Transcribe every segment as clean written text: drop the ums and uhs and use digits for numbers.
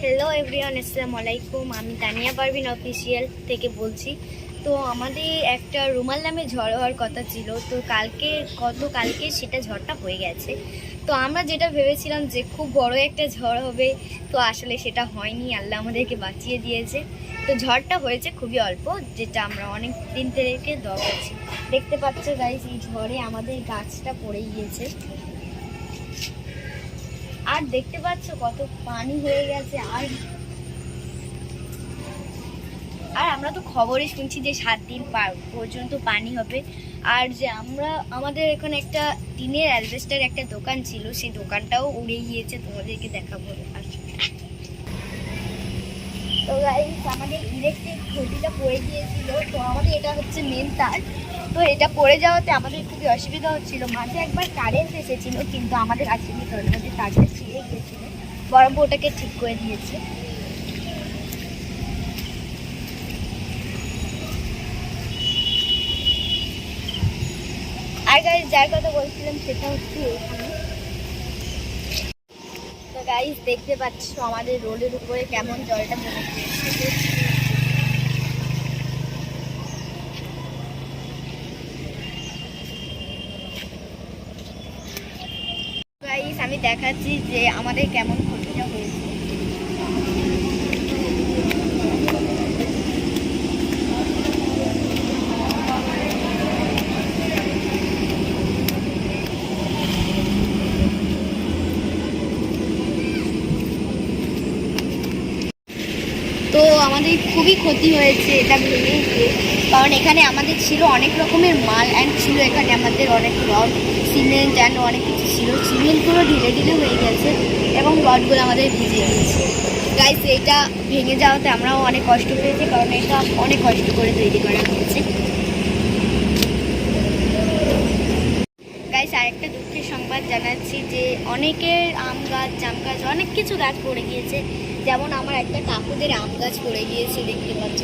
Hello everyone, আসসালামু আলাইকুম। আমি তানিয়া পারভিন অফিসিয়াল থেকে বলছি। তো আমাদের একটা রুমাল নামে ঝড় হওয়ার কথা ছিল, তো কালকে সেটা ঝড়টা হয়ে গেছে। তো আমরা যেটা ভেবেছিলাম যে খুব বড় একটা ঝড় হবে, তো আসলে সেটা হয়নি, আল্লাহ আমাদেরকে বাঁচিয়ে দিয়েছে। তো ঝড়টা হয়েছে খুবই অল্প, যেটা আমরা অনেক দিন থেকে দোয়া করছি। দেখতে পাচ্ছ গাইস, এই ঝড়ে আমাদের গাছটা পড়ে গিয়েছে। আর দেখতে পাচ্ছ কত পানি হয়ে গেছে। আর আমরা তো খবরে শুনছি যে 7 দিন পর্যন্ত পানি হবে। আর যে আমাদের এখানে একটা টিনের অ্যালবেস্টার একটা দোকান ছিল, সেই দোকানটাও উড়ে গিয়েছে, তোমাদেরকে দেখাবো। তো গাইস, আমাদের ইলেকট্রিক খুঁটিটা পড়ে গিয়েছিল। তো আমাদের এটা হচ্ছে মেন তার, তো এটা পড়ে যাওয়াতে আমাদের খুবই অসুবিধা হচ্ছিল। মাঝে একবার কারেন্ট এসেছিল, কিন্তু আমাদের আসেনি, কারণ আমাদের তারটা ছিঁড়ে গিয়েছিল। বরং ওটাকে ঠিক করে দিয়েছে। আর গাইস, যার কথা বলছিলাম সেটা হচ্ছে এখানে। তো গাইস, দেখতে পাচ্ছ আমাদের রোডের উপরে কেমন জলটা জমে গিয়েছে। গাইস, আমি দেখাচ্ছি যে আমাদের কেমন ক্ষতিটা হয়েছে। তো আমাদের খুবই ক্ষতি হয়েছে এটা ভেঙে গিয়ে, কারণ এখানে আমাদের ছিল অনেক রকমের মাল অ্যান্ড ছিল এখানে আমাদের অনেক রড, সিমেন্ট অ্যান্ড অনেক কিছু ছিল। সিমেন্টগুলো ঢিলে ঢিলে হয়ে গেছে এবং রডগুলো আমাদের ভিজে গেছে। গাইস, এটা ভেঙে যাওয়াতে আমরাও অনেক কষ্ট পেয়েছি, কারণ এটা অনেক কষ্ট করে তৈরি করা হয়েছে। গাইস, আরেকটা দুঃখের সংবাদ জানাচ্ছি যে অনেকের আম গাছ, জাম গাছ, অনেক কিছু গাছ পড়ে গিয়েছে। যেমন আমার একটা কাকুদের আম গাছ পড়ে গিয়েছে, দেখতে পাচ্ছ।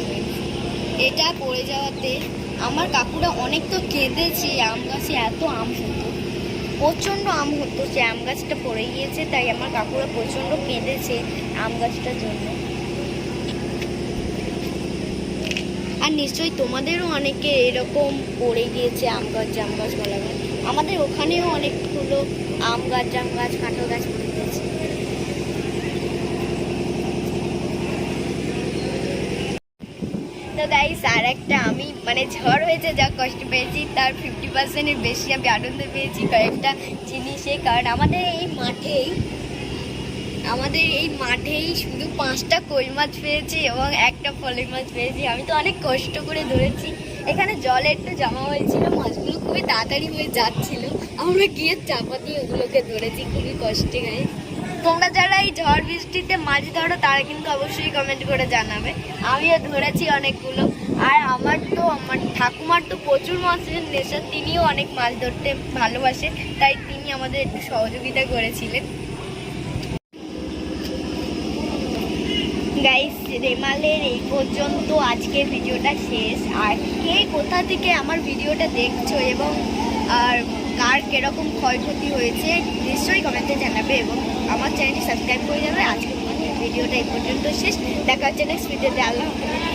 এটা পড়ে যাওয়াতে আমার কাকুরা অনেক তো কেঁদেছে। আম গাছে এত আম হতো, প্রচণ্ড আম হতো, সে আম গাছটা পড়ে গিয়েছে, তাই আমার কাকুরা প্রচণ্ড কেঁদেছে আম গাছটার জন্য। আর নিশ্চয়ই তোমাদেরও অনেকে এরকম পড়ে গিয়েছে আম গাছ, জাম গাছ, কলা গাছ। আমাদের ওখানেও অনেকগুলো আম গাছ, জাম গাছ, কাঁঠাল গাছ পড়ে গিয়েছে। তো গাইস, আর একটা আমি ঝড় হয়েছে, যা কষ্ট পেয়েছি তার 50%-এর বেশি আমি আনন্দ পেয়েছি কয়েকটা জিনিসে। কারণ আমাদের এই মাঠেই শুধু 5টা কই মাছ পেয়েছি এবং একটা ফলের মাছ পেয়েছি। আমি তো অনেক কষ্ট করে ধরেছি। এখানে জল একটু জমা হয়েছিল, মাছগুলো খুবই তাড়াতাড়ি হয়ে যাচ্ছিল, আমরা গিয়ে চাপা দিয়ে ওগুলোকে ধরেছি খুবই কষ্টে। গাইস, তোমরা যারা এই ঝড় বৃষ্টিতে মাছ ধরো তারা কিন্তু অবশ্যই কমেন্ট করে জানাবে। আমিও ধরেছি অনেকগুলো। আর আমার ঠাকুমার তো প্রচুর মাছের নেশা, তিনিও অনেক মাছ ধরতে ভালোবাসে, তাই তিনি আমাদের একটু সহযোগিতা করেছিলেন। গাইস, রেমালের এই পর্যন্ত আজকের ভিডিওটা শেষ। আর কে কোথা থেকে আমার ভিডিওটা দেখছো এবং আর কার কিরকম ক্ষয়ক্ষতি হয়েছে নিশ্চয়ই কমেন্টে জানাবে এবং আমার চ্যানেলটি সাবস্ক্রাইব করে যাবে। আজকের ভিডিওটা এই পর্যন্ত শেষ। দেখা হচ্ছে নেক্সট ভিডিওতে। আল্লাহ হাফেজ।